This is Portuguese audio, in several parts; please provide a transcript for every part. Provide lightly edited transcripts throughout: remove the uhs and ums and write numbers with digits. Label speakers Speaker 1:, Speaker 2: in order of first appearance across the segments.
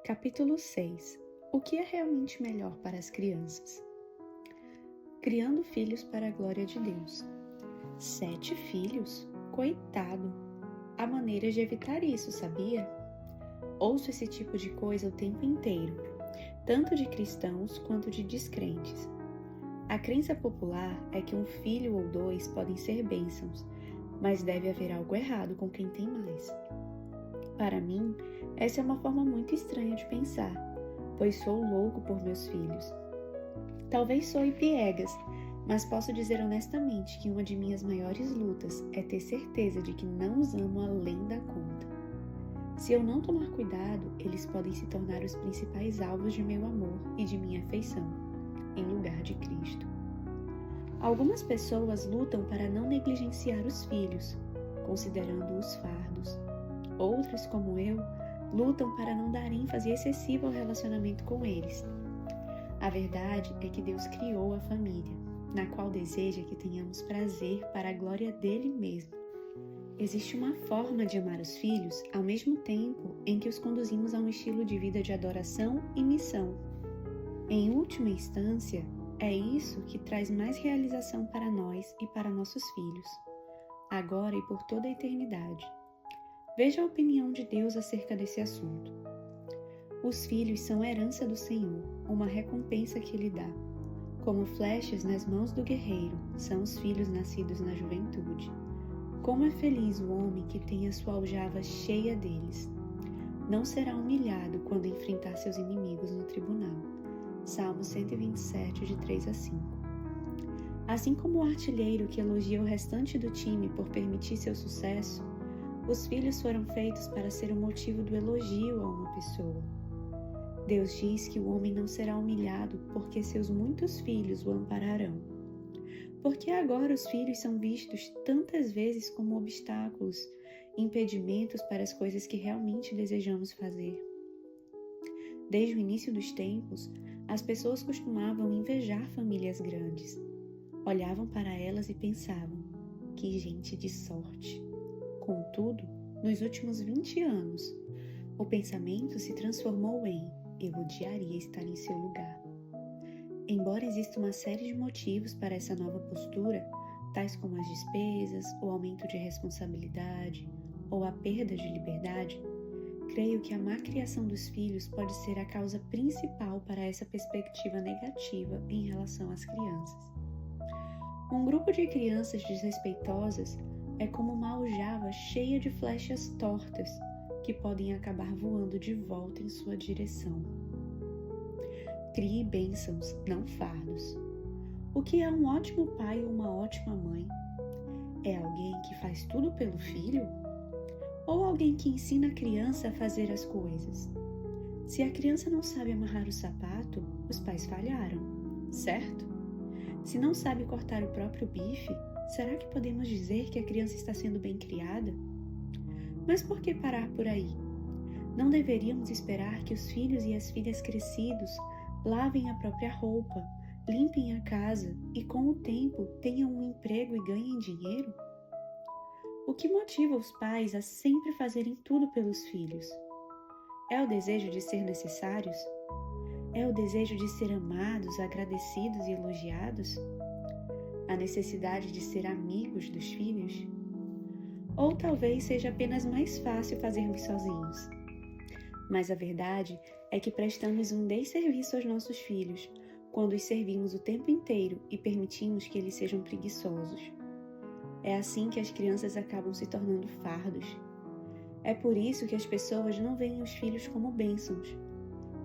Speaker 1: Capítulo 6. O que é realmente melhor para as crianças? Criando filhos para a glória de Deus. 7 filhos? Coitado! Há maneiras de evitar isso, sabia? Ouço esse tipo de coisa o tempo inteiro, tanto de cristãos quanto de descrentes. A crença popular é que um filho ou 2 podem ser bênçãos, mas deve haver algo errado com quem tem mais. Para mim, essa é uma forma muito estranha de pensar, pois sou louco por meus filhos. Talvez soe piegas, mas posso dizer honestamente que uma de minhas maiores lutas é ter certeza de que não os amo além da conta. Se eu não tomar cuidado, eles podem se tornar os principais alvos de meu amor e de minha afeição, em lugar de Cristo. Algumas pessoas lutam para não negligenciar os filhos, considerando-os fardos. Outras, como eu, lutam para não dar ênfase excessiva ao relacionamento com eles. A verdade é que Deus criou a família, na qual deseja que tenhamos prazer para a glória dele mesmo. Existe uma forma de amar os filhos ao mesmo tempo em que os conduzimos a um estilo de vida de adoração e missão. Em última instância, é isso que traz mais realização para nós e para nossos filhos, agora e por toda a eternidade. Veja a opinião de Deus acerca desse assunto. Os filhos são herança do Senhor, uma recompensa que Ele dá. Como flechas nas mãos do guerreiro, são os filhos nascidos na juventude. Como é feliz o homem que tem a sua aljava cheia deles. Não será humilhado quando enfrentar seus inimigos no tribunal. Salmo 127, de 3 a 5. Assim como o artilheiro que elogia o restante do time por permitir seu sucesso, os filhos foram feitos para ser o motivo do elogio a uma pessoa. Deus diz que o homem não será humilhado porque seus muitos filhos o ampararão. Porque agora os filhos são vistos tantas vezes como obstáculos, impedimentos para as coisas que realmente desejamos fazer. Desde o início dos tempos, as pessoas costumavam invejar famílias grandes. Olhavam para elas e pensavam, que gente de sorte. Contudo, nos últimos 20 anos, o pensamento se transformou em eu odiaria estar em seu lugar. Embora exista uma série de motivos para essa nova postura, tais como as despesas, o aumento de responsabilidade ou a perda de liberdade, creio que a má criação dos filhos pode ser a causa principal para essa perspectiva negativa em relação às crianças. Um grupo de crianças desrespeitosas é como uma aljava cheia de flechas tortas que podem acabar voando de volta em sua direção. Crie bênçãos, não fardos. O que é um ótimo pai ou uma ótima mãe? É alguém que faz tudo pelo filho? Ou alguém que ensina a criança a fazer as coisas? Se a criança não sabe amarrar o sapato, os pais falharam, certo? Se não sabe cortar o próprio bife, será que podemos dizer que a criança está sendo bem criada? Mas por que parar por aí? Não deveríamos esperar que os filhos e as filhas crescidos lavem a própria roupa, limpem a casa e, com o tempo, tenham um emprego e ganhem dinheiro? O que motiva os pais a sempre fazerem tudo pelos filhos? É o desejo de ser necessários? É o desejo de ser amados, agradecidos e elogiados? A necessidade de ser amigos dos filhos? Ou talvez seja apenas mais fácil fazermos sozinhos. Mas a verdade é que prestamos um desserviço aos nossos filhos quando os servimos o tempo inteiro e permitimos que eles sejam preguiçosos. É assim que as crianças acabam se tornando fardos. É por isso que as pessoas não veem os filhos como bênçãos.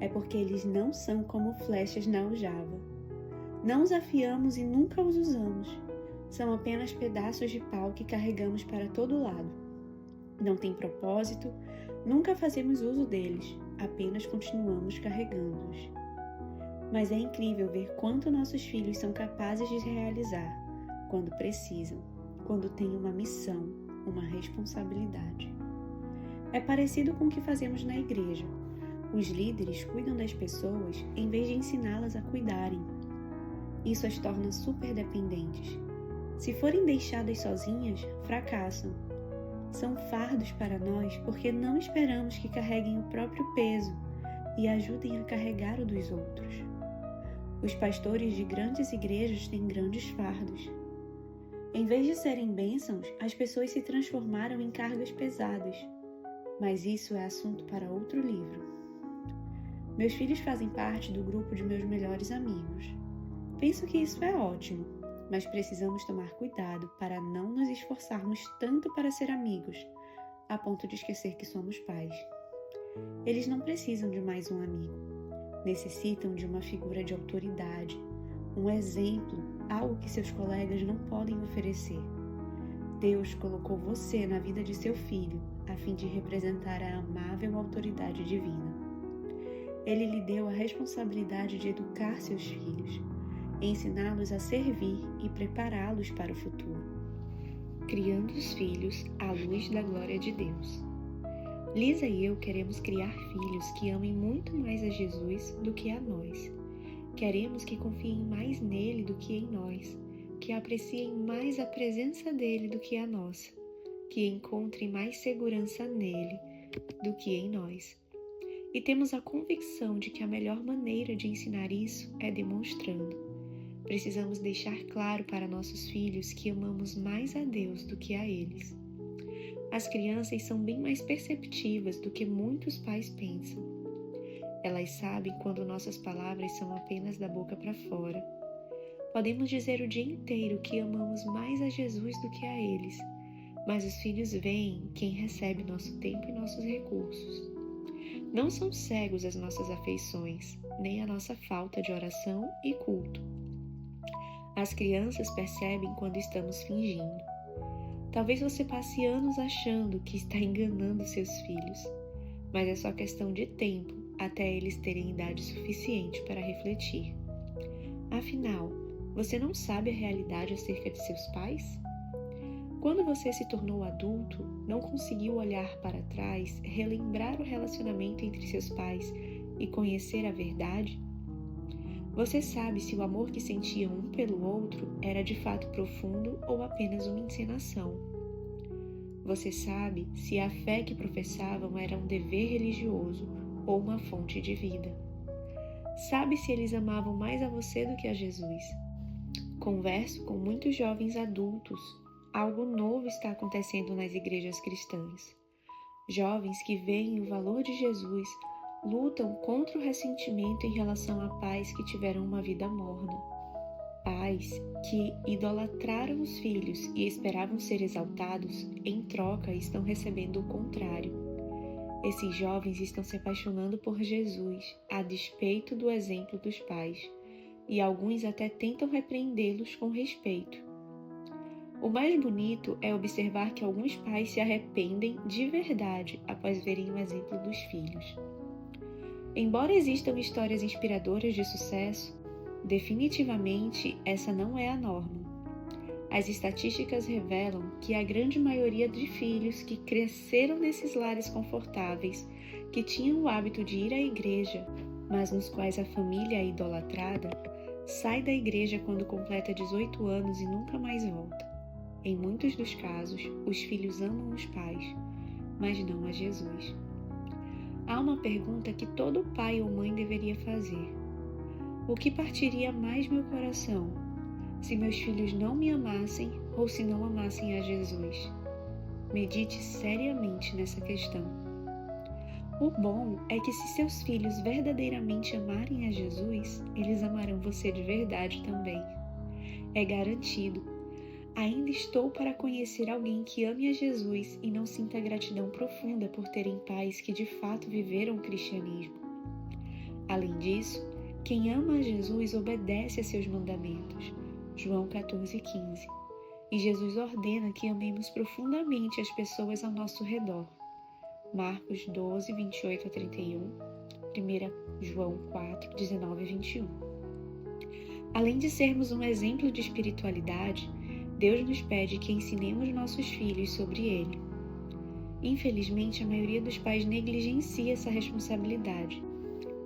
Speaker 1: É porque eles não são como flechas na aljava. Não os afiamos e nunca os usamos. São apenas pedaços de pau que carregamos para todo lado. Não têm propósito, nunca fazemos uso deles, apenas continuamos carregando-os. Mas é incrível ver quanto nossos filhos são capazes de realizar, quando precisam, quando têm uma missão, uma responsabilidade. É parecido com o que fazemos na igreja. Os líderes cuidam das pessoas em vez de ensiná-las a cuidarem. Isso as torna super dependentes. Se forem deixadas sozinhas, fracassam. São fardos para nós porque não esperamos que carreguem o próprio peso, e ajudem a carregar o dos outros. Os pastores de grandes igrejas têm grandes fardos. Em vez de serem bênçãos, as pessoas se transformaram em cargas pesadas. Mas isso é assunto para outro livro. Meus filhos fazem parte do grupo de meus melhores amigos. Penso que isso é ótimo, mas precisamos tomar cuidado para não nos esforçarmos tanto para ser amigos, a ponto de esquecer que somos pais. Eles não precisam de mais um amigo. Necessitam de uma figura de autoridade, um exemplo, algo que seus colegas não podem oferecer. Deus colocou você na vida de seu filho, a fim de representar a amável autoridade divina. Ele lhe deu a responsabilidade de educar seus filhos, ensiná-los a servir e prepará-los para o futuro, criando os filhos à luz da glória de Deus. Lisa e eu queremos criar filhos que amem muito mais a Jesus do que a nós. Queremos que confiem mais nele do que em nós, que apreciem mais a presença dele do que a nossa, que encontrem mais segurança nele do que em nós. E temos a convicção de que a melhor maneira de ensinar isso é demonstrando. Precisamos deixar claro para nossos filhos que amamos mais a Deus do que a eles. As crianças são bem mais perceptivas do que muitos pais pensam. Elas sabem quando nossas palavras são apenas da boca para fora. Podemos dizer o dia inteiro que amamos mais a Jesus do que a eles, mas os filhos veem quem recebe nosso tempo e nossos recursos. Não são cegos às nossas afeições, nem à nossa falta de oração e culto. As crianças percebem quando estamos fingindo. Talvez você passe anos achando que está enganando seus filhos, mas é só questão de tempo até eles terem idade suficiente para refletir. Afinal, você não sabe a realidade acerca de seus pais? Quando você se tornou adulto, não conseguiu olhar para trás, relembrar o relacionamento entre seus pais e conhecer a verdade? Você sabe se o amor que sentiam um pelo outro era de fato profundo ou apenas uma encenação. Você sabe se a fé que professavam era um dever religioso ou uma fonte de vida. Sabe se eles amavam mais a você do que a Jesus. Converso com muitos jovens adultos. Algo novo está acontecendo nas igrejas cristãs. Jovens que veem o valor de Jesus lutam contra o ressentimento em relação a pais que tiveram uma vida morna. Pais que idolatraram os filhos e esperavam ser exaltados, em troca estão recebendo o contrário. Esses jovens estão se apaixonando por Jesus, a despeito do exemplo dos pais, e alguns até tentam repreendê-los com respeito. O mais bonito é observar que alguns pais se arrependem de verdade após verem o exemplo dos filhos. Embora existam histórias inspiradoras de sucesso, definitivamente essa não é a norma. As estatísticas revelam que a grande maioria de filhos que cresceram nesses lares confortáveis, que tinham o hábito de ir à igreja, mas nos quais a família é idolatrada, sai da igreja quando completa 18 anos e nunca mais volta. Em muitos dos casos, os filhos amam os pais, mas não a Jesus. Há uma pergunta que todo pai ou mãe deveria fazer. O que partiria mais meu coração, se meus filhos não me amassem ou se não amassem a Jesus? Medite seriamente nessa questão. O bom é que se seus filhos verdadeiramente amarem a Jesus, eles amarão você de verdade também. É garantido. Ainda estou para conhecer alguém que ame a Jesus e não sinta gratidão profunda por terem pais que de fato viveram o cristianismo. Além disso, quem ama a Jesus obedece a seus mandamentos. João 14,15. E Jesus ordena que amemos profundamente as pessoas ao nosso redor. Marcos 12, 28 a 31, 1 João 4, 19 a 21. Além de sermos um exemplo de espiritualidade, Deus nos pede que ensinemos nossos filhos sobre ele. Infelizmente, a maioria dos pais negligencia essa responsabilidade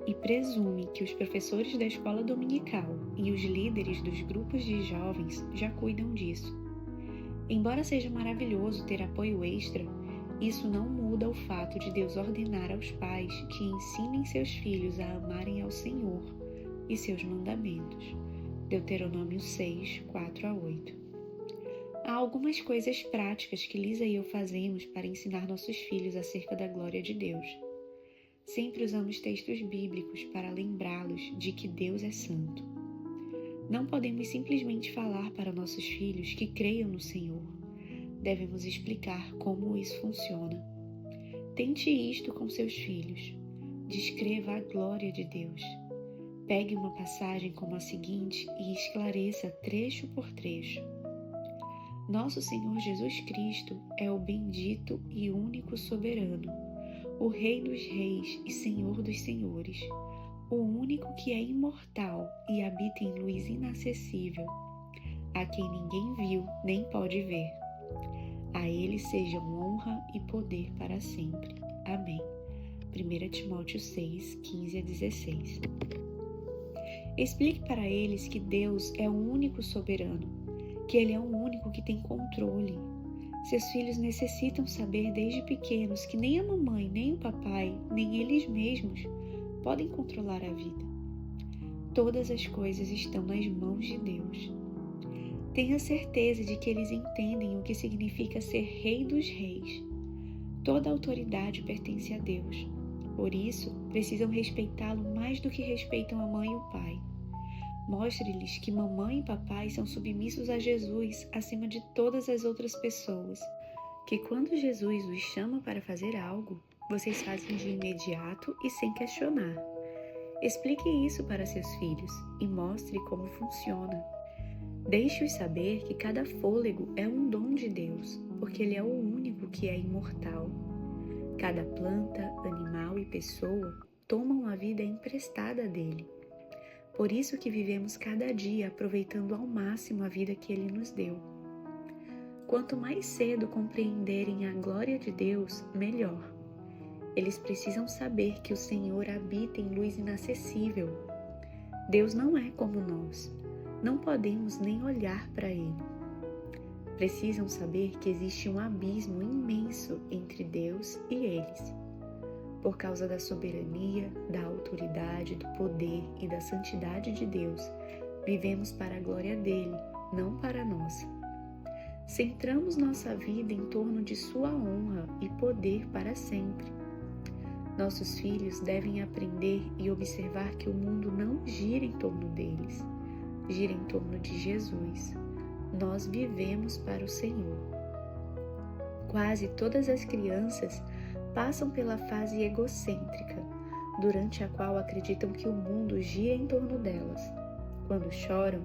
Speaker 1: e presume que os professores da escola dominical e os líderes dos grupos de jovens já cuidam disso. Embora seja maravilhoso ter apoio extra, Isso não muda o fato de Deus ordenar aos pais que ensinem seus filhos a amarem ao Senhor e seus mandamentos. Deuteronômio 6, 4 a 8. Há algumas coisas práticas que Lisa e eu fazemos para ensinar nossos filhos acerca da glória de Deus. Sempre usamos textos bíblicos para lembrá-los de que Deus é santo. Não podemos simplesmente falar para nossos filhos que creiam no Senhor. Devemos explicar como isso funciona. Tente isto com seus filhos. Descreva a glória de Deus. Pegue uma passagem como a seguinte e esclareça trecho por trecho. Nosso Senhor Jesus Cristo é o bendito e único soberano, o Rei dos reis e Senhor dos senhores, o único que é imortal e habita em luz inacessível, a quem ninguém viu nem pode ver. A Ele sejam honra e poder para sempre. Amém. 1 Timóteo 6, 15 a 16. Explique para eles que Deus é o único soberano, que Ele é o único que tem controle. Seus filhos necessitam saber desde pequenos que nem a mamãe, nem o papai, nem eles mesmos podem controlar a vida. Todas as coisas estão nas mãos de Deus. Tenha certeza de que eles entendem o que significa ser Rei dos Reis. Toda autoridade pertence a Deus. Por isso, precisam respeitá-lo mais do que respeitam a mãe e o pai. Mostre-lhes que mamãe e papai são submissos a Jesus acima de todas as outras pessoas. Que quando Jesus os chama para fazer algo, vocês fazem de imediato e sem questionar. Explique isso para seus filhos e mostre como funciona. Deixe-os saber que cada fôlego é um dom de Deus, porque Ele é o único que é imortal. Cada planta, animal e pessoa tomam a vida emprestada dele. Por isso que vivemos cada dia aproveitando ao máximo a vida que Ele nos deu. Quanto mais cedo compreenderem a glória de Deus, melhor. Eles precisam saber que o Senhor habita em luz inacessível. Deus não é como nós. Não podemos nem olhar para Ele. Precisam saber que existe um abismo imenso entre Deus e eles. Por causa da soberania, da autoridade, do poder e da santidade de Deus, vivemos para a glória dele, não para a nossa. Centramos nossa vida em torno de sua honra e poder para sempre. Nossos filhos devem aprender e observar que o mundo não gira em torno deles, gira em torno de Jesus. Nós vivemos para o Senhor. Quase todas as crianças passam pela fase egocêntrica, durante a qual acreditam que o mundo gira em torno delas. Quando choram,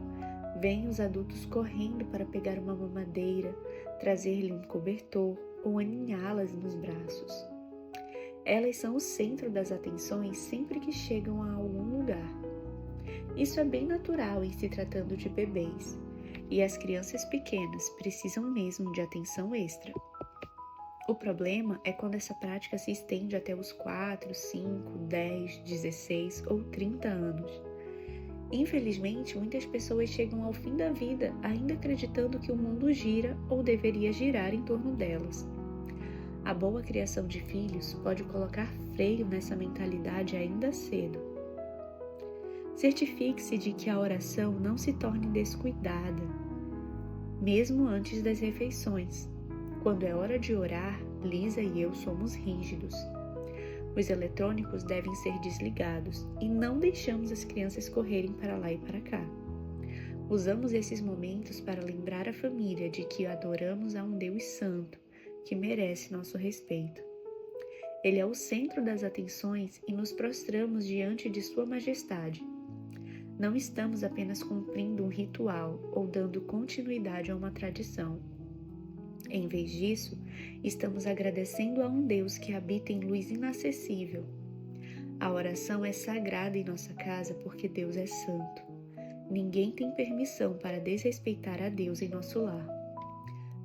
Speaker 1: vêm os adultos correndo para pegar uma mamadeira, trazer-lhe um cobertor ou aninhá-las nos braços. Elas são o centro das atenções sempre que chegam a algum lugar. Isso é bem natural em se tratando de bebês, e as crianças pequenas precisam mesmo de atenção extra. O problema é quando essa prática se estende até os 4, 5, 10, 16 ou 30 anos. Infelizmente, muitas pessoas chegam ao fim da vida ainda acreditando que o mundo gira ou deveria girar em torno delas. A boa criação de filhos pode colocar freio nessa mentalidade ainda cedo. Certifique-se de que a oração não se torne descuidada, mesmo antes das refeições. Quando é hora de orar, Lisa e eu somos rígidos. Os eletrônicos devem ser desligados e não deixamos as crianças correrem para lá e para cá. Usamos esses momentos para lembrar a família de que adoramos a um Deus santo, que merece nosso respeito. Ele é o centro das atenções e nos prostramos diante de Sua Majestade. Não estamos apenas cumprindo um ritual ou dando continuidade a uma tradição. Em vez disso, estamos agradecendo a um Deus que habita em luz inacessível. A oração é sagrada em nossa casa porque Deus é santo. Ninguém tem permissão para desrespeitar a Deus em nosso lar.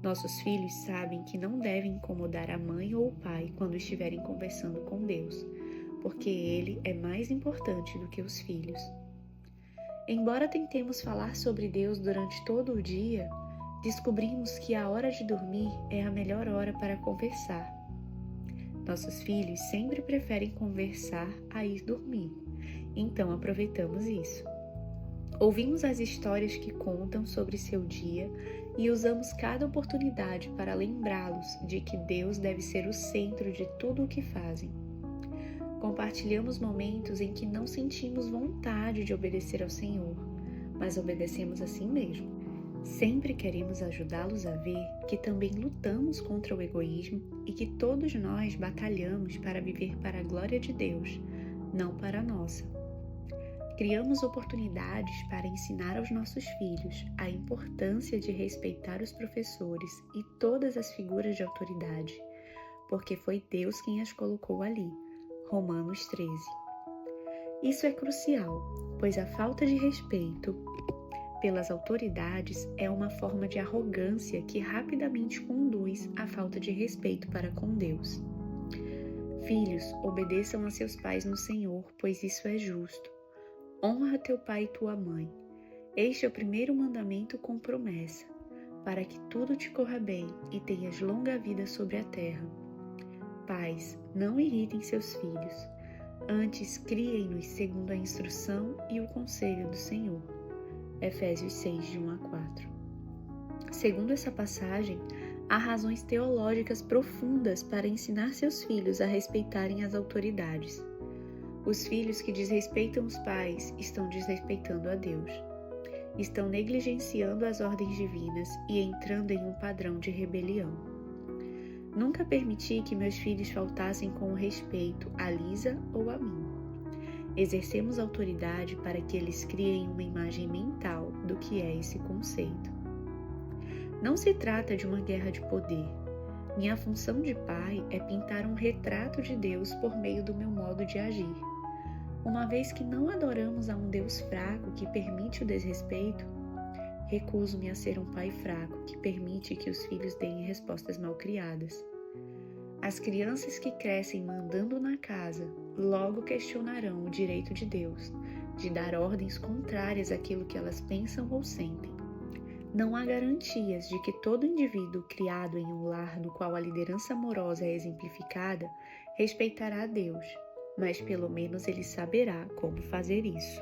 Speaker 1: Nossos filhos sabem que não devem incomodar a mãe ou o pai quando estiverem conversando com Deus, porque Ele é mais importante do que os filhos. Embora tentemos falar sobre Deus durante todo o dia, descobrimos que a hora de dormir é a melhor hora para conversar. Nossos filhos sempre preferem conversar a ir dormir, então aproveitamos isso. Ouvimos as histórias que contam sobre seu dia e usamos cada oportunidade para lembrá-los de que Deus deve ser o centro de tudo o que fazem. Compartilhamos momentos em que não sentimos vontade de obedecer ao Senhor, mas obedecemos assim mesmo. Sempre queremos ajudá-los a ver que também lutamos contra o egoísmo e que todos nós batalhamos para viver para a glória de Deus, não para a nossa. Criamos oportunidades para ensinar aos nossos filhos a importância de respeitar os professores e todas as figuras de autoridade, porque foi Deus quem as colocou ali. Romanos 13. Isso é crucial, pois a falta de respeito pelas autoridades é uma forma de arrogância que rapidamente conduz à falta de respeito para com Deus. Filhos, obedeçam a seus pais no Senhor, pois isso é justo. Honra teu pai e tua mãe. Este é o primeiro mandamento com promessa, para que tudo te corra bem e tenhas longa vida sobre a terra. Pais, não irritem seus filhos, antes criem-nos segundo a instrução e o conselho do Senhor. Efésios 6, de 1 a 4. Segundo essa passagem, há razões teológicas profundas para ensinar seus filhos a respeitarem as autoridades. Os filhos que desrespeitam os pais estão desrespeitando a Deus. Estão negligenciando as ordens divinas e entrando em um padrão de rebelião. Nunca permiti que meus filhos faltassem com o respeito a Lisa ou a mim. Exercemos autoridade para que eles criem uma imagem mental do que é esse conceito. Não se trata de uma guerra de poder. Minha função de pai é pintar um retrato de Deus por meio do meu modo de agir. Uma vez que não adoramos a um Deus fraco que permite o desrespeito, recuso-me a ser um pai fraco que permite que os filhos deem respostas malcriadas. As crianças que crescem mandando na casa logo questionarão o direito de Deus de dar ordens contrárias àquilo que elas pensam ou sentem. Não há garantias de que todo indivíduo criado em um lar no qual a liderança amorosa é exemplificada respeitará a Deus, mas pelo menos ele saberá como fazer isso.